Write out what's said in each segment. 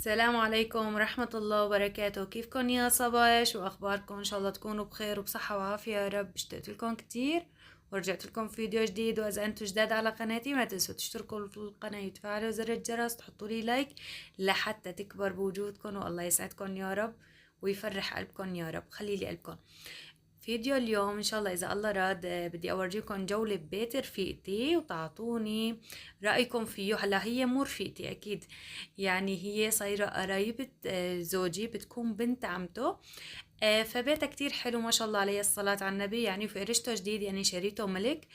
السلام عليكم ورحمة الله وبركاته. كيفكن يا صبايا؟ شو أخباركم؟ إن شاء الله تكونوا بخير وبصحة وعافية يا رب. اشتقت لكم كتير ورجعت لكم فيديو جديد، وإذا أنتم جداد على قناتي ما تنسوا تشتركوا في القناة وتفعلوا زر الجرس، تحطوا لي لايك لحتى تكبر بوجودكم، والله يسعدكم يا رب ويفرح قلبكم يا رب. خلي لي قلبكم. فيديو اليوم ان شاء الله اذا الله راد بدي اورجيكم جولة ببيت رفيقتي وتعطوني رأيكم فيه. هلا هي مو رفيقتي اكيد، يعني هي صايرة قرايبة زوجي، بتكون بنت عمته. فبيتها كتير حلو ما شاء الله عليه الصلاة على النبي، يعني وفرشته جديد، يعني شريته ملك.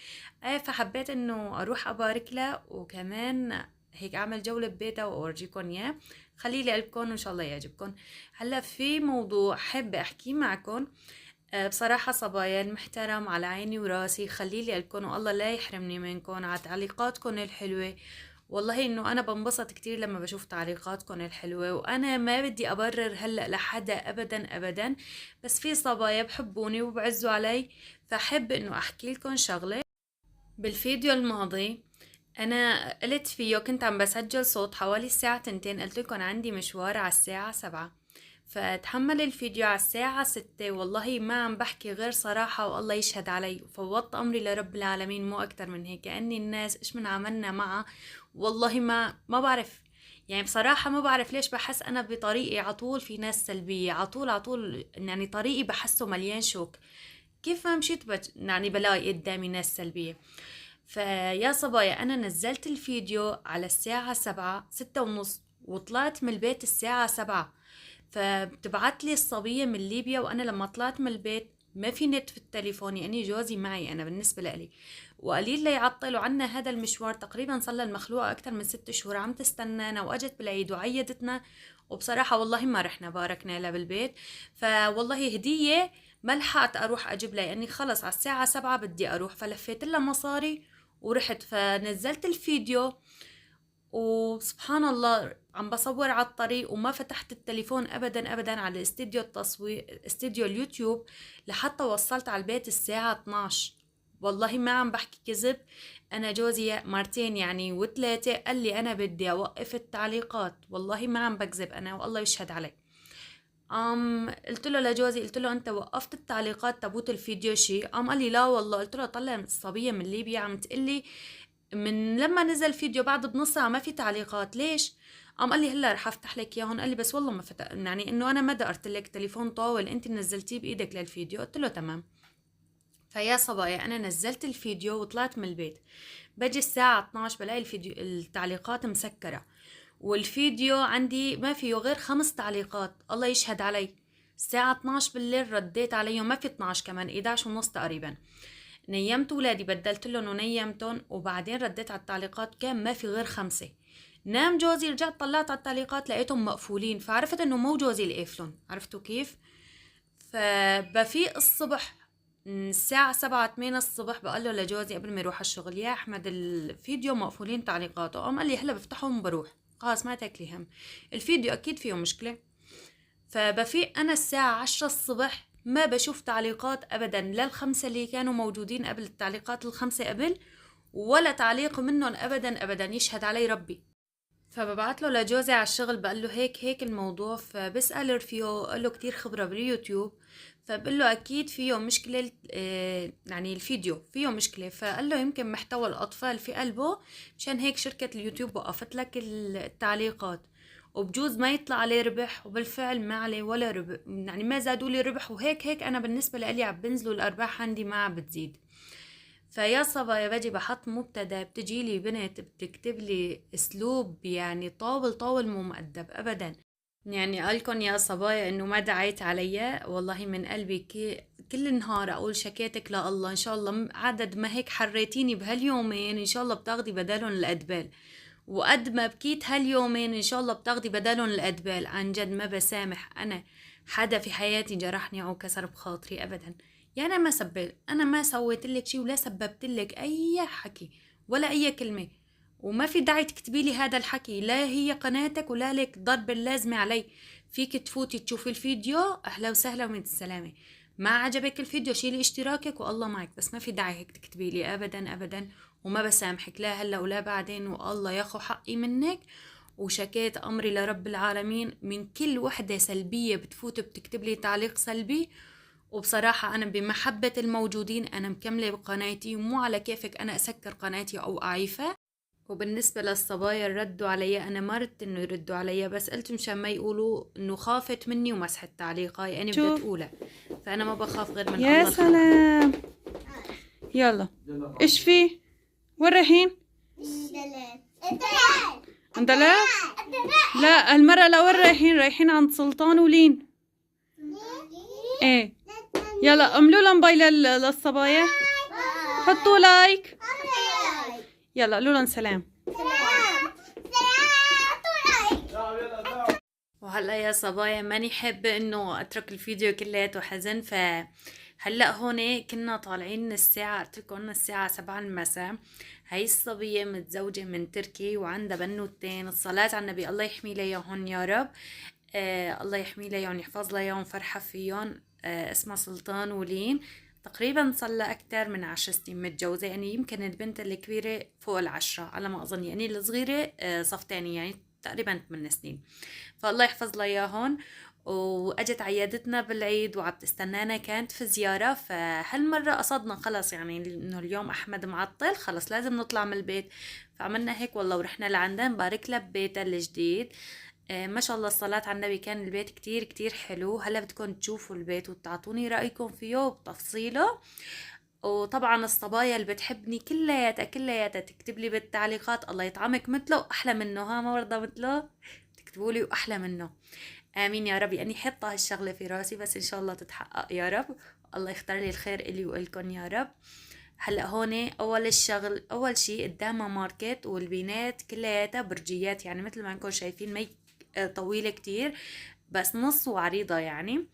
فحبيت انه اروح ابارك لها، وكمان هيك اعمل جولة ببيتها واورجيكم اياه. خلي لي قلبكم وان شاء الله يعجبكم. هلا في موضوع حابة احكيه معكم. بصراحة صبايا المحترم على عيني وراسي، خليلي قلبكن والله لا يحرمني منكن على تعليقاتكن الحلوة. والله انه انا بنبسط كتير لما بشوف تعليقاتكن الحلوة، وانا ما بدي ابرر هلأ لحدا ابدا ابدا، بس في صبايا بحبوني وبعزوا علي. فحب انه احكي لكم شغلة. بالفيديو الماضي انا قلت فيه، كنت عم بسجل صوت حوالي الساعة 2، قلت لكم عندي مشوار على الساعة 7. فتحمل الفيديو على الساعة 6، والله ما عم بحكي غير صراحة والله يشهد علي، وفوضت أمري لرب العالمين مو أكتر من هيك. كأني الناس إيش من عملنا معها، والله ما بعرف. يعني بصراحة ما بعرف ليش بحس أنا بطريقي عطول في ناس سلبية، عطول يعني طريقي بحسه مليان شوك. كيف ما مشيت يعني بلاقي قدامي ناس سلبية. فيا صبايا أنا نزلت الفيديو على الساعة 7، 6:30، وطلعت من البيت الساعة 7. فبتبعت لي الصبية من ليبيا، وأنا لما طلعت من البيت ما في نت في التليفون، يعني جوزي معي أنا بالنسبة لي، وقليل لا يعطلوا عنا هذا المشوار. تقريبا صار المخلوقة أكثر من 6 شهور عم تستنانا، وأجت بالعيد وعيدتنا، وبصراحة والله ما رحنا باركنا لها بالبيت. فوالله هدية ما لحقت أروح أجيب لها، يعني خلص على الساعة 7 بدي أروح، فلفيت لها مصاري ورحت. فنزلت الفيديو، وسبحان الله عم بصور على الطريق وما فتحت التليفون ابدا ابدا على استديو التصوير، استديو اليوتيوب، لحتى وصلت على البيت الساعة 12. والله ما عم بحكي كذب. انا جوزي مرتين يعني وثلاثة قال لي انا بدي اوقف التعليقات، والله ما عم بكذب انا والله يشهد علي. قلت له لجوزي، قلت له انت وقفت التعليقات تبوت الفيديو شيء؟ قال لي لا والله. قلت له طلع الصبية من ليبيا عم تقلي من لما نزل فيديو بعد بنص ساعة ما في تعليقات، ليش؟ قال لي هلا رح افتح لك اياهم. قال لي بس والله ما فتح، يعني انه انا ما دقرت لك تليفون طاول، انت نزلتيه بايدك للفيديو. قلت له تمام. فيا صبايا انا نزلت الفيديو وطلعت من البيت، بجي الساعة 12 بلاقي الفيديو التعليقات مسكرة، والفيديو عندي ما فيه غير 5 تعليقات. الله يشهد علي. الساعة 12 بالليل رديت عليهم، ما في 12 كمان، 11 ونص تقريبا. نيمت ولادي، بدلت لهم ونيمتهم، وبعدين رديت على التعليقات كان ما في غير 5. نام جوزي، رجعت طلعت على التعليقات لقيتهم مقفولين، فعرفت انه مو جوزي اللي قافلهم. عرفتوا كيف؟ فبفيق الصبح الساعة 7 8 الصبح، بقول له لجوزي قبل ما يروح الشغل، يا أحمد الفيديو مقفولين تعليقاته. قام قال لي هلا بفتحهم وبروح. خلاص ما تاكلي هم، الفيديو أكيد فيه مشكلة. فبفيق أنا الساعة 10 الصبح ما بشوف تعليقات أبدا، لا ال5 اللي كانوا موجودين قبل، التعليقات ال5 قبل، ولا تعليق منهم أبدا أبدا، يشهد علي ربي. فببعت له لجوزي على الشغل، بقول له هيك هيك الموضوع. فبسأل رفيقه، قال له كتير خبرة باليوتيوب، فبقول له أكيد فيه مشكلة، يعني الفيديو فيه مشكلة. فقال له يمكن محتوى الأطفال في قلبه، مشان هيك شركة اليوتيوب وقفت لك التعليقات، وبجوز ما يطلع عليه ربح. وبالفعل ما عليه ولا ربح، يعني ما زادوا لي ربح، وهيك هيك أنا بالنسبة لي عم بنزلوا الأرباح عندي ما عم بتزيد. فيا صبا يا بجي بحط مبتدا، بتجي لي بنت بتكتب لي اسلوب يعني طاول طاول مو مؤدب ابدا. يعني قالكن يا صبايا انه ما دعيت عليا، والله من قلبي كل نهار اقول شكيتك لله، ان شاء الله عدد ما هيك حريتيني بهاليومين ان شاء الله بتاخدي بدالهم الادبال، وقد ما بكيت هاليومين ان شاء الله بتاخدي بدالهم الادبال. عن جد ما بسامح انا حدا في حياتي جرحني او كسر بخاطري ابدا. يعني انا ما سويت لك شيء ولا سببت لك اي حكي ولا اي كلمه، وما في داعي تكتبي لي هذا الحكي، لا هي قناتك ولا لك ضرب اللازمه علي. فيك تفوتي تشوفي الفيديو، اهلا وسهلا ومن السلامه. ما عجبك الفيديو شيلي اشتراكك والله معك، بس ما في داعي هيك تكتبي لي ابدا ابدا. وما بسامحك لا هلا ولا بعدين، والله ياخو حقي منك، وشكيت أمري لرب العالمين من كل وحدة سلبية بتفوت بتكتب لي تعليق سلبي. وبصراحة أنا بمحبة الموجودين أنا مكملة بقناتي، ومو على كيفك أنا أسكر قناتي أو أعيفها. وبالنسبة للصبايا ردوا علي، أنا ما ردت إنه يردوا علي، بس قلت مشان ما يقولوا إنه خافت مني ومسحت تعليقها، يعني بدها تقولها، فأنا ما بخاف غير من الله. يا سلام. يلا إيش في؟ وين رايحين؟ اندلع؟ لا هالمرة لا، وين رايحين؟ رايحين عند سلطان ولين. ايه يلا املوا لهم باي للصبايا، حطوا لايك، يلا قولوا لهم سلام. وهلا يا صبايا ماني حابة انه اترك الفيديو كلياته حزن، فهلا هون كنا طالعين الساعة، قلت لكم الساعة 7 المساء. هاي الصبية متزوجة من تركي وعندها بنوتين، الصلاة على النبي، الله يحمي لها اياهم يا رب. الله يحمي لها اياهم، يحفظ لها اياهم، فرحة فيهم. اسمها سلطان ولين، تقريبا صار لها أكتر من 10 سنين متجوزة، يعني يمكن البنت الكبيرة فوق 10 على ما أظن، يعني الصغيرة صف تاني، يعني تقريبا 8 سنين. فالله يحفظ لها اياهم. واجت عيادتنا بالعيد وعم تستنانا، كانت في زيارة، فهالمرة قصدنا خلص يعني انه اليوم احمد معطل، خلص لازم نطلع من البيت، فعملنا هيك والله ورحنا لعندها نبارك لها ببيتها الجديد. ما شاء الله الصلاة على النبي، كان البيت كتير كتير حلو. هلا بدكم تشوفوا البيت وتعطوني رأيكم فيه وبتفصيله. وطبعا الصبايا اللي بتحبني كلياتها تكتب لي بالتعليقات الله يطعمك مثله واحلى منه، ها ما برضى مثله، تكتبوا لي واحلى منه. امين يا رب، يعني حاطه هالشغله في راسي، بس ان شاء الله تتحقق يا رب. الله يختار لي الخير الي والكم يا رب. هلا هون اول شيء قدامها ماركت، والبينات كلياتها برجيات، يعني مثل ما انكم شايفين مي طويله كتير بس نص وعريضه يعني.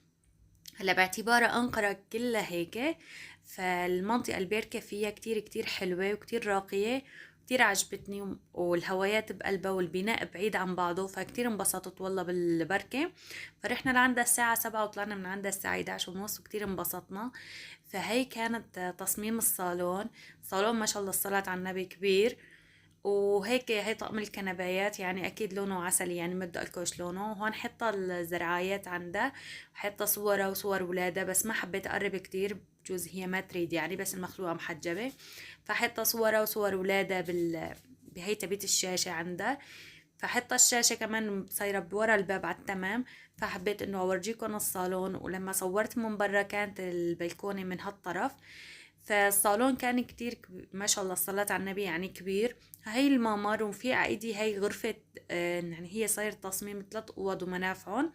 هلا باعتبارها أنقرة كلها هيك، فالمنطقة الباركة فيها كتير كتير حلوة وكتير راقية، كتير عجبتني، والهوايات بقلبها والبناء بعيد عن بعضه، فكتير انبسطت والله بالبركة. فرحنا لعندها الساعة 7 وطلعنا من عندها الساعة 11:30، وكتير انبسطنا. فهي كانت تصميم الصالون. الصالون ما شاء الله الصلاة على النبي كبير، وهيك هي طقم الكنبايات، يعني اكيد لونه عسلي، يعني ما بدي اقولكوا لونه. وهون حاطه الزرعايات عندها، حاطه صورها وصور ولادها، بس ما حبيت اقرب كتير، بجوز هي ما تريد يعني، بس المخلوقه محجبه. فحطه صورها وصور ولادها بهي تبيت الشاشه عندها. فحطه الشاشه كمان صايره بورا الباب على التمام. فحبيت انه اورجيكم الصالون، ولما صورت من برا كانت البلكونه من هالطرف. فالصالون كان كتير ما شاء الله الصلاة على النبي يعني كبير. هاي الممر، وفي عيدي هاي غرفة، يعني هي صاير تصميم 3 أوض ومنافعهم،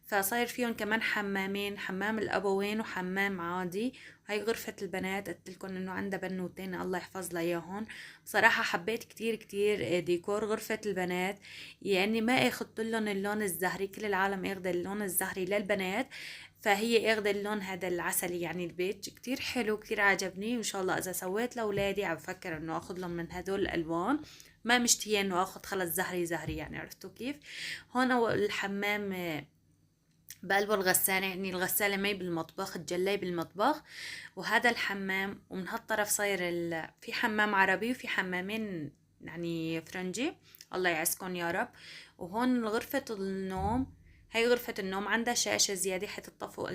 فصاير فيهم كمان حمامين، حمام الأبوين وحمام عادي. هاي غرفة البنات، قلت لكم انه عندها بنوتين الله يحفظ لها اياهم. بصراحة حبيت كتير كتير ديكور غرفة البنات، يعني ما اخدت لهم اللون الزهري، كل العالم اخذ اللون الزهري للبنات، فهي اخذ اللون هذا العسلي، يعني البيج كتير حلو، كتير عجبني. وان شاء الله اذا سويت لاولادي عم بفكر انه اخذ لهم من هدول الالوان، ما مشتهيه انه اخذ خلص زهري يعني، عرفتوا كيف. هون الحمام بقلبه الغسالة، يعني الغسالة مي بالمطبخ، الجلاي بالمطبخ، وهذا الحمام. ومن هالطرف صاير في حمام عربي وفي حمامين يعني فرنجي، الله يعزكم يا رب. وهون غرفة النوم، هاي غرفة النوم عندها شاشة زيادة حتى فوق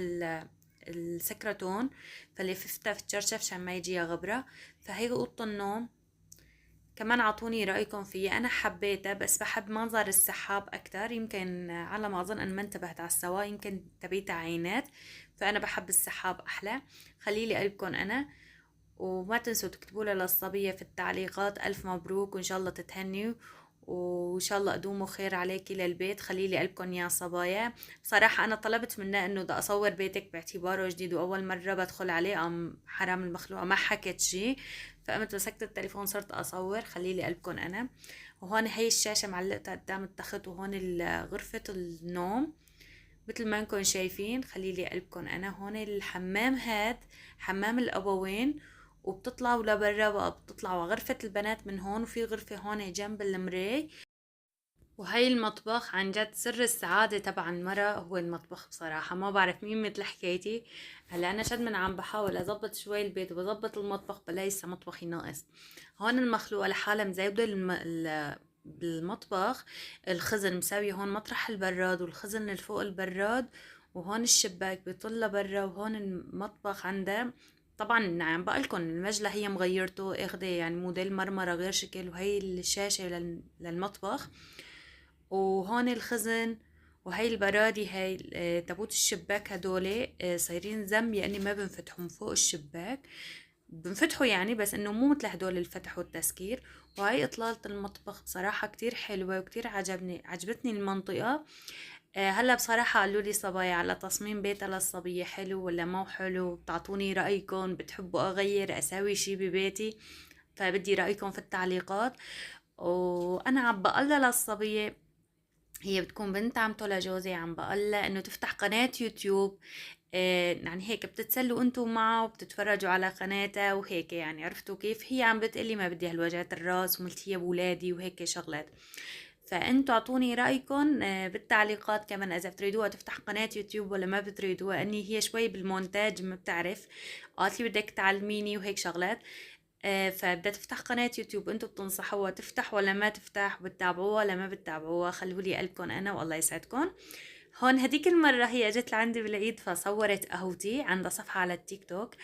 السكرتون، فاللي ففتها في الشرشف عشان ما يجيها غبرة. فهي أوضة النوم كمان، عطوني رأيكم فيها. أنا حبيتها، بس بحب منظر السحاب أكتر، يمكن على ما أظن أن ما انتبهت على السوا، يمكن تبيتها عينات، فأنا بحب السحاب أحلى. خليلي قلبكم أنا. وما تنسوا تكتبوا لي للصبية في التعليقات ألف مبروك، وإن شاء الله تتهني، وإن شاء الله أدوموا خير عليكي للبيت. خليلي قلبكم يا صبايا. بصراحة أنا طلبت منها إنه بدي أصور بيتك باعتباره جديد وأول مرة بدخل عليه، حرام المخلوقة ما حكت شي، فقمت مسكت التليفون صرت أصور. خليلي قلبكم أنا. وهون هي الشاشة معلقتها قدام التخت، وهون غرفة النوم مثل ما انكم شايفين. خليلي قلبكم أنا. هون الحمام، هاد حمام الأبوين، وبتطلعوا لبرا بقى، بتطلعوا غرفة البنات من هون، وفي غرفة هون جنب المراية. وهي المطبخ عن جد سر السعادة تبع المرأة، هو المطبخ. بصراحة ما بعرف مين مثل حكايتي. هلا أنا شد من عم بحاول أضبط شوي البيت وبضبط المطبخ، بلاقي لسه مطبخي ناقص. هون المخلوقة لحالها مزايدة بالمطبخ الخزن مساوي هون مطرح البراد والخزن اللي فوق البراد، وهون الشباك بيطل لبرا، وهون المطبخ عنده. طبعا عم بقلكن المجلة هي مغيرته اخده يعني موديل مرمرة غير شكل، وهي الشاشة للمطبخ، وهون الخزن، وهي البرادي هاي تابوت الشباك هدول صايرين زم يعني ما بنفتحوا من فوق الشباك، بنفتحوا يعني بس انه مو مثل هدول الفتح والتسكير. وهي اطلالة المطبخ بصراحة كتير حلوة وكتير عجبتني المنطقة. هلا بصراحة قالوا لي صبايا على تصميم بيتها للصبية، حلو ولا مو حلو؟ بتعطوني رأيكم، بتحبوا اغير اساوي شي ببيتي؟ فبدي رأيكم في التعليقات. وانا عم بقلها للصبية، هي بتكون بنت عمته لجوزي، عم بقلها انه تفتح قناة يوتيوب. يعني هيك بتتسلوا انتم معه وبتتفرجوا على قناتها وهيك، يعني عرفتوا كيف؟ هي عم بتقلي ما بدي هالوجعات الراس وملتهية بولادي وهيك شغلات. فانتوا اعطوني رايكم بالتعليقات كمان، اذا بتريدوها تفتح قناه يوتيوب ولا ما بتريدوها. اني هي شوي بالمونتاج ما بتعرف، قالت لي بدك تعلميني وهيك شغلات. فبدها تفتح قناة يوتيوب، انتوا بتنصحوها تفتح ولا ما تفتح؟ بتتابعوها ولا ما بتتابعوها؟ خلوا لي قلبكم انا والله يسعدكم. هون هديك المرة هي اجت لعندي بالعيد فصورت قهوتي، عندها صفحة على التيك توك.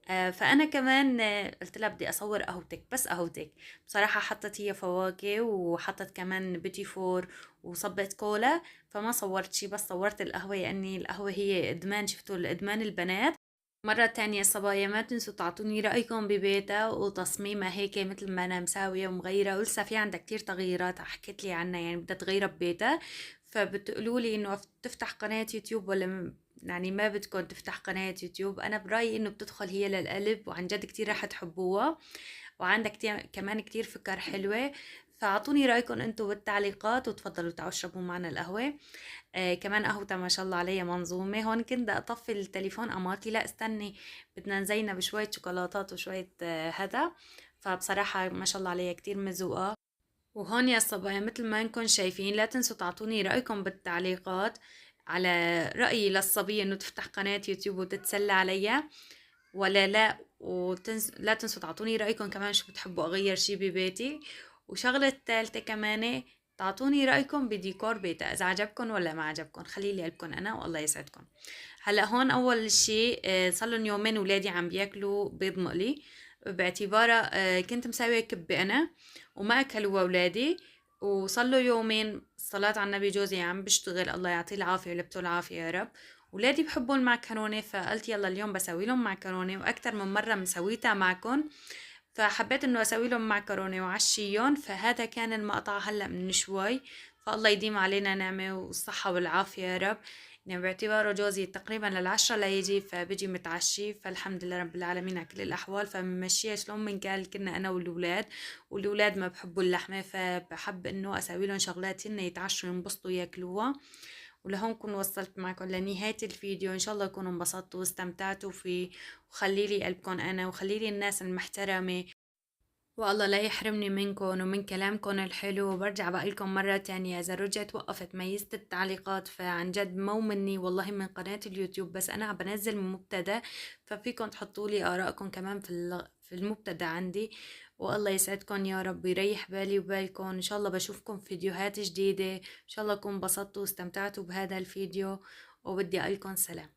فانا كمان قلت لها بدي اصور قهوتك، بس قهوتك. بصراحة حطت هي فواكه وحطت كمان بيتي فور وصبت كولا، فما صورت شي بس صورت القهوة، لاني القهوة هي ادمان، شفتوا الادمان البنات. مرة تانية صبايا ما تنسوا تعطوني رأيكم ببيتها وتصميمها هيك مثل ما أنا مساوية ومغيرة، ولسه في عندها كتير تغييرات حكيت لي عنها، يعني بدها تغيرها ببيتها. فبتقولوا لي إنه تفتح قناة يوتيوب ولا يعني ما بدكم تفتح قناة يوتيوب؟ أنا برأيي إنه بتدخل هي للقلب، وعن جد كتير رح تحبوها، وعندها كتير كمان كتير فكر حلوة. فاعطوني رأيكم انتوا بالتعليقات، وتفضلوا تعالوا اشربوا معنا القهوة. كمان قهوتها ما شاء الله عليها منظومة. هون كنت بدي اطفي التليفون، قمرتي لا استني بدنا نزينها بشوية شوكولاتات وشوية هذا. فبصراحة ما شاء الله عليها كتير مزوقة. وهون يا صبايا مثل ما انكم شايفين، لا تنسوا تعطوني رأيكم بالتعليقات على رأيي للصبية انه تفتح قناة يوتيوب وتتسلى عليها ولا لا. لا تنسوا تعطوني رأيكم كمان شو بتحبوا أغير شي ببيتي. وشغلة تالتة كمان، تعطوني رأيكم بديكور بيتها، إذا عجبكم ولا ما عجبكم. خليلي قلبكم أنا والله يسعدكم. هلا هون أول شي صار لهم يومين ولادي عم بياكلوا بيض مقلي، باعتبارها كنت مساوية كبة أنا وما أكلوا ولادي. وصار له يومين الصلاة على النبي جوزي عم بشتغل، الله يعطيه العافية ولبته العافية يا رب. ولادي بحبوا المعكرونة، فقلت يلا اليوم بسوي لهم معكرونة، وأكتر من مرة مسويتها معكم، فحبيت إنه أسوي لهم معكرونة وعشيهم. فهذا كان المقطع هلأ من شوي. فالله يديم علينا نعمة والصحة والعافية يا رب. يعني باعتباره جوزي تقريبا لل10 ليجي، فبيجي متعشي، فالحمد لله رب العالمين على كل الأحوال. فمشيها شلون من قال كنا أنا والأولاد، والأولاد ما بحبوا اللحمة، فبحب إنه أسوي لهم شغلات هن يتعشوا ينبسطوا ياكلوها. ولهون كون وصلت معكم لنهاية الفيديو، إن شاء الله تكونوا انبسطتوا واستمتعتوا فيه. وخليلي قلبكم أنا، وخليلي الناس المحترمة، والله لا يحرمني منكم ومن كلامكم الحلو. وبرجع بقولكم مرة تانية، إذا رجعت وقفت ميزة التعليقات فعن جد مو مني والله، من قناة اليوتيوب، بس أنا عم بنزل من مبتدأ، ففيكم تحطوا لي آرائكم كمان في المبتدأ عندي. والله يسعدكم يا رب، يريح بالي وبالكم. إن شاء الله بشوفكم في فيديوهات جديدة، إن شاء الله تكونوا انبسطتوا واستمتعتوا بهذا الفيديو، وبدي أقولكم سلام.